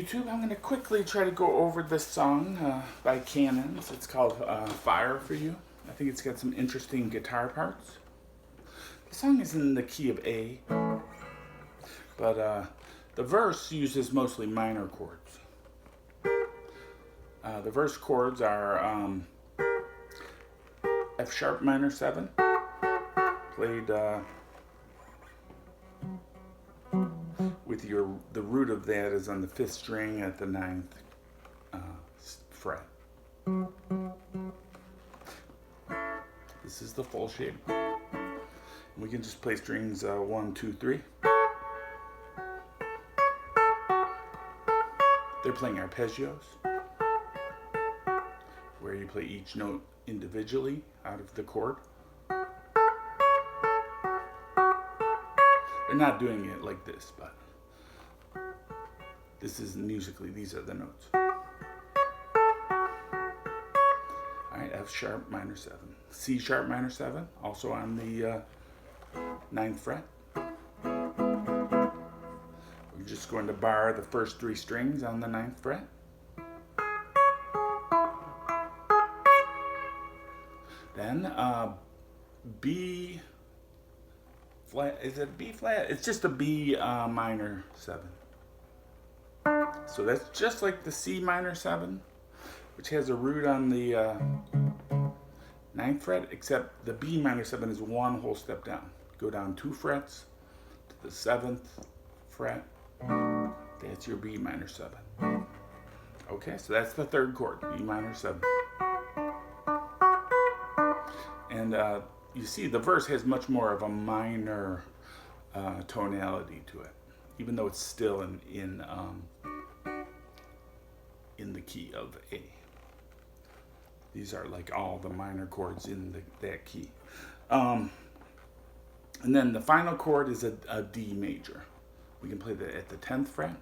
YouTube. I'm going to quickly try to go over this song by Cannons. It's called Fire for You. I think it's got some interesting guitar parts. The song is in the key of A, but the verse uses mostly minor chords. The verse chords are F sharp minor 7, played with the root of that is on the 5th string at the 9th fret. This is the full shape. We can just play strings 1, 2, 3. They're playing arpeggios, where you play each note individually out of the chord. They're not doing it like this, but this is musically, these are the notes. Alright, F sharp minor 7. C sharp minor 7, also on the 9th fret. We're just going to bar the first 3 strings on the 9th fret. Then B flat, is it B flat? It's just a B minor 7. So that's just like the C minor 7, which has a root on the 9th fret, except the B minor 7 is one whole step down. Go down 2 frets to the 7th fret. That's your B minor 7. Okay, so that's the 3rd chord, B minor 7. And you see the verse has much more of a minor tonality to it, even though it's still in the key of A. These are like all the minor chords in that key. And then the final chord is a D major. We can play that at the 10th fret.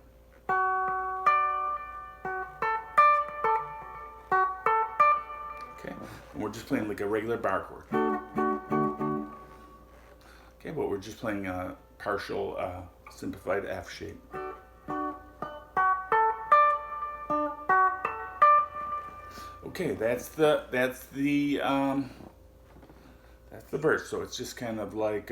Okay, and we're just playing like a regular bar chord. Okay, but we're just playing a partial simplified F shape. Okay, that's the verse. So it's just kind of like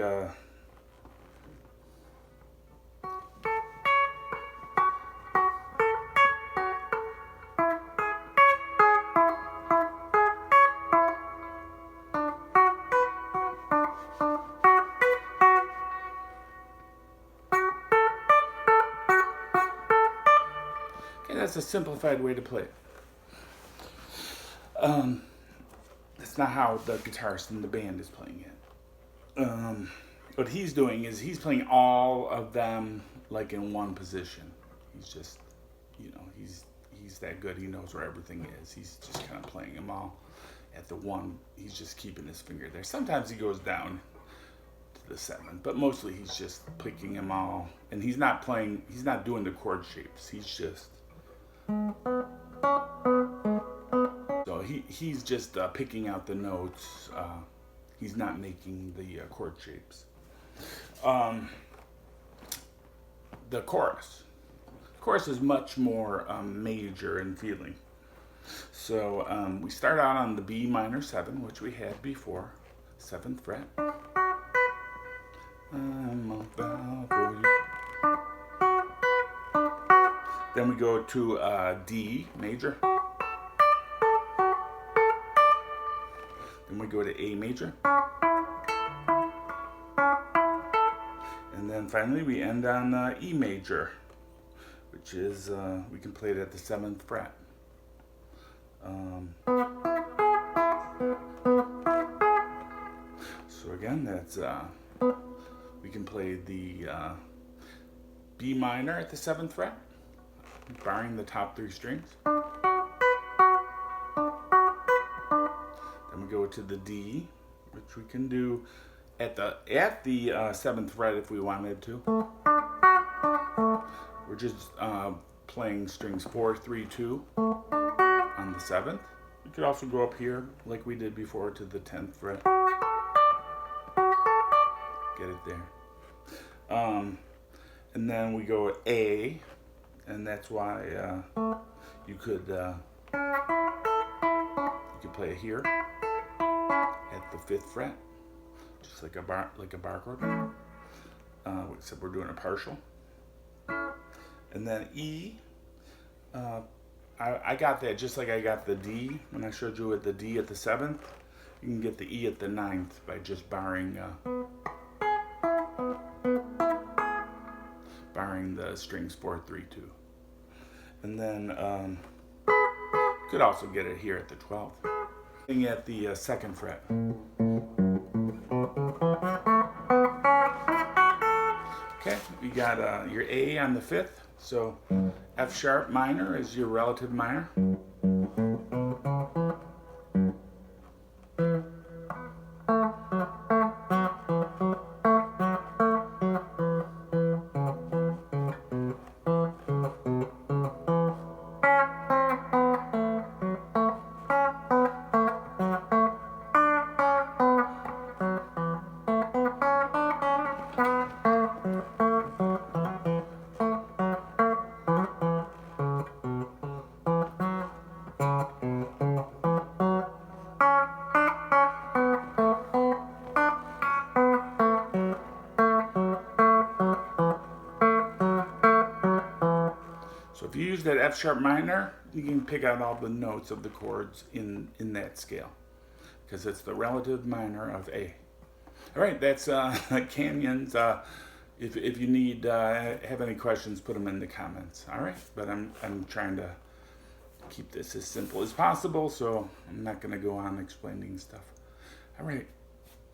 that's a simplified way to play it. That's not how the guitarist in the band is playing it. What he's doing is he's playing all of them like in one position. He's just, he's that good. He knows where everything is. He's just kind of playing them all at the one. He's just keeping his finger there. Sometimes he goes down to the 7th, but mostly he's just picking them all. And he's not doing the chord shapes. He's just... So he's just picking out the notes. He's not making the chord shapes. The chorus. The chorus is much more major in feeling. So we start out on the B minor 7, which we had before, 7th fret. I'm about for you. Then we go to D major. Then we go to A major. And then finally we end on E major, which is, we can play it at the 7th fret. So again, that's, we can play the B minor at the 7th fret, barring the top 3 strings. Then we go to the D, which we can do at the 7th fret if we wanted to. We're just playing strings 4, 3, 2 on the 7th. We could also go up here like we did before to the 10th fret. Get it there. And then we go A and that's why you could play it here at the 5th fret, just like a bar chord, except we're doing a partial. And then E, I got that just like I got the D when I showed you at the D at the 7th. You can get the E at the 9th by just barring the strings 4, 3, 2. And then you could also get it here at the 12th. At the 2nd fret. Okay, you got your A on the 5th, so F sharp minor is your relative minor. So if you use that F sharp minor, you can pick out all the notes of the chords in that scale, because it's the relative minor of A. All right, that's Canyons. If you need have any questions, put them in the comments. All right, but I'm trying to keep this as simple as possible, so I'm not going to go on explaining stuff. All right,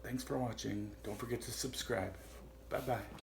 thanks for watching. Don't forget to subscribe. Bye-bye.